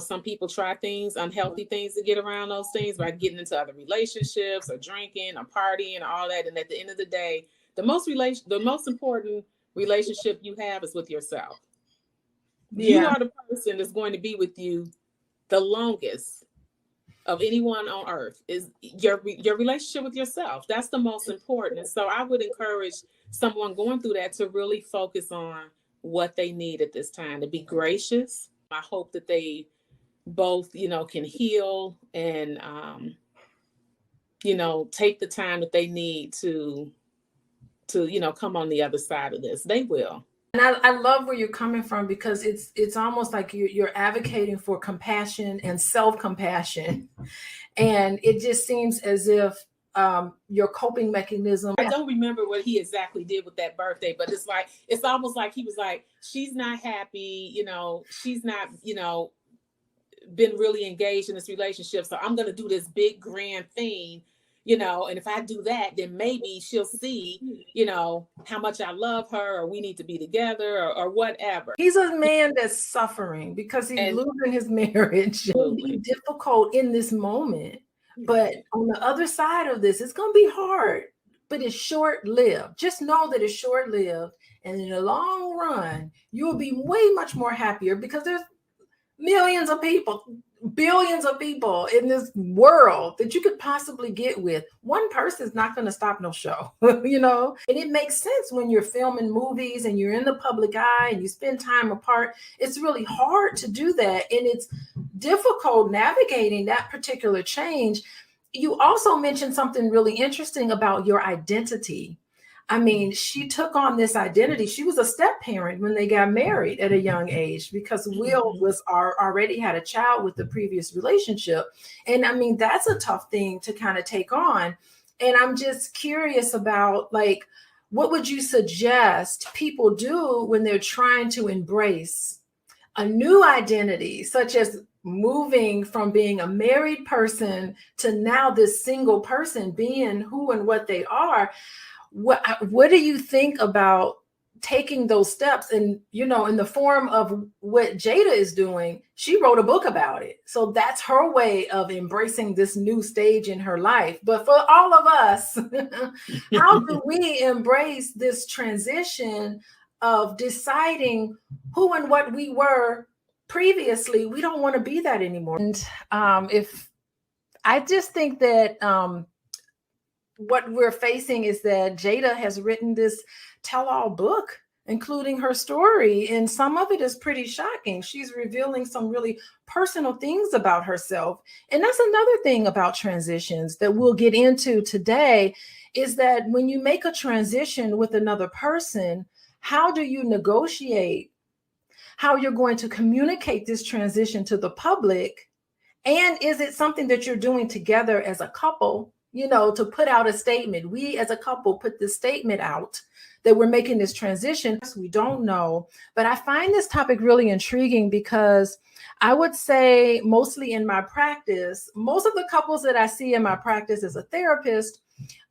Some people try things, unhealthy things to get around those things by getting into other relationships or drinking or partying or all that. And at the end of the day, the most important relationship you have is with yourself. Yeah. You are the person that's going to be with you the longest of anyone on earth, is your relationship with yourself. That's the most important. And so I would encourage someone going through that to really focus on what they need at this time, to be gracious. I hope that they both, can heal and, take the time that they need to, come on the other side of this. They will. And I love where you're coming from, because it's almost like you're advocating for compassion and self-compassion. And it just seems as if your coping mechanism. I don't remember what he exactly did with that birthday, but it's almost like he was like, she's not happy, she's not, been really engaged in this relationship. So I'm going to do this big grand thing, and if I do that, then maybe she'll see, how much I love her, or we need to be together, or whatever. He's a man that's suffering because he's losing his marriage. It will be difficult in this moment, but on the other side of this, it's going to be hard, but it's short-lived. Just know that it's short-lived. And in the long run, you will be way much more happier, because there's millions of people, billions of people in this world that you could possibly get with. One person is not going to stop no show, And it makes sense when you're filming movies and you're in the public eye and you spend time apart. It's really hard to do that. And it's difficult navigating that particular change. You also mentioned something really interesting about your identity. I mean, she took on this identity. She was a step parent when they got married at a young age, because Will was already had a child with the previous relationship. And I mean, that's a tough thing to kind of take on. And I'm just curious about, like, what would you suggest people do when they're trying to embrace a new identity, such as moving from being a married person to now this single person being who and what they are? What do you think about taking those steps? And, in the form of what Jada is doing, she wrote a book about it. So that's her way of embracing this new stage in her life. But for all of us, how do we embrace this transition of deciding who and what we were previously? We don't want to be that anymore. And I just think that what we're facing is that Jada has written this tell-all book, including her story, and some of it is pretty shocking. She's revealing some really personal things about herself. And that's another thing about transitions that we'll get into today, is that when you make a transition with another person, how do you negotiate how you're going to communicate this transition to the public? And is it something that you're doing together as a couple? To put out a statement. We as a couple put this statement out that we're making this transition. We don't know. But I find this topic really intriguing, because I would say mostly in my practice, most of the couples that I see in my practice as a therapist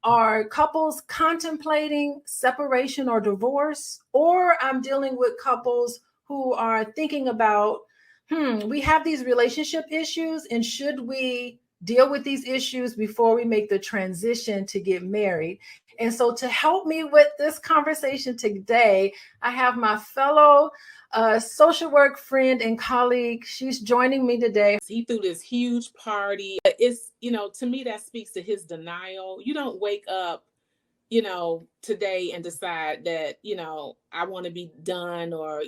are couples contemplating separation or divorce, or I'm dealing with couples who are thinking about, we have these relationship issues, and should we deal with these issues before we make the transition to get married? And so to help me with this conversation today, I have my fellow social work friend and colleague. She's joining me today. He threw this huge party. It's, to me, that speaks to his denial. You don't wake up, today and decide that, I want to be done, or,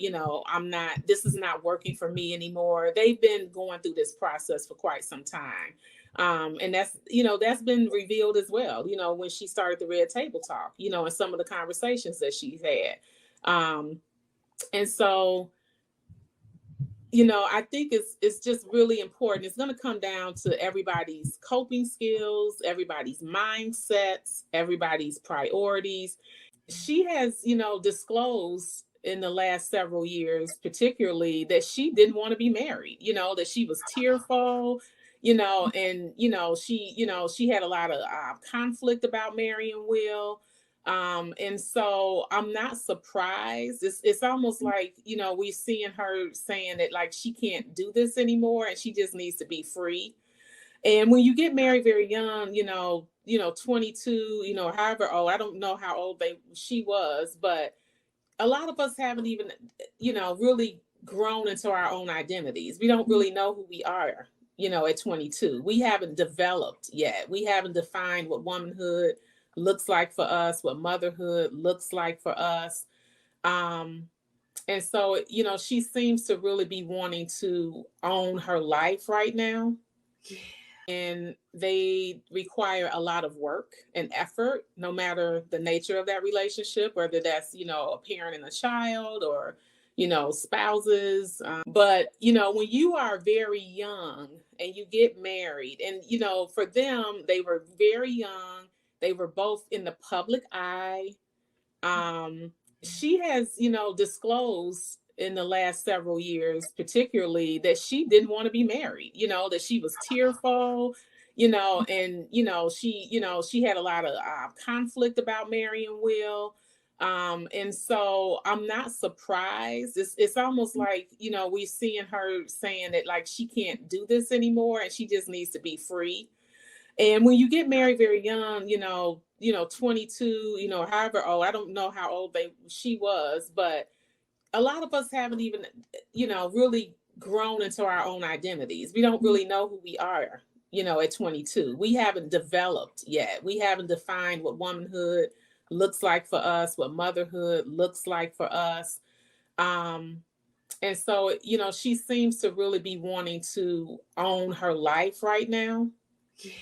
this is not working for me anymore. They've been going through this process for quite some time. And that's been revealed as well, when she started the Red Table Talk, and some of the conversations that she's had. And so, I think it's just really important. It's going to come down to everybody's coping skills, everybody's mindsets, everybody's priorities. She has, disclosed in the last several years, particularly, that she didn't want to be married, that she was tearful, and, she had a lot of conflict about marrying Will. And so I'm not surprised. It's almost like, we're seeing her saying that like she can't do this anymore and she just needs to be free. And when you get married very young, 22, however old, I don't know how old she was, but a lot of us haven't even, really grown into our own identities. We don't really know who we are, at 22. We haven't developed yet. We haven't defined what womanhood looks like for us, what motherhood looks like for us. And so, she seems to really be wanting to own her life right now. Yeah. And they require a lot of work and effort, no matter the nature of that relationship, whether that's, a parent and a child or, spouses. But, when you are very young and you get married, and, for them, they were very young, they were both in the public eye. She has, disclosed in the last several years, particularly, that she didn't want to be married, that she was tearful, and, she had a lot of conflict about marrying Will. And so I'm not surprised. It's almost like, we're seeing her saying that like she can't do this anymore and she just needs to be free. And when you get married very young, 22, however old, I don't know how old she was, but a lot of us haven't even, really grown into our own identities. We don't really know who we are, at 22. We haven't developed yet. We haven't defined what womanhood looks like for us, what motherhood looks like for us. And so, she seems to really be wanting to own her life right now. Yeah.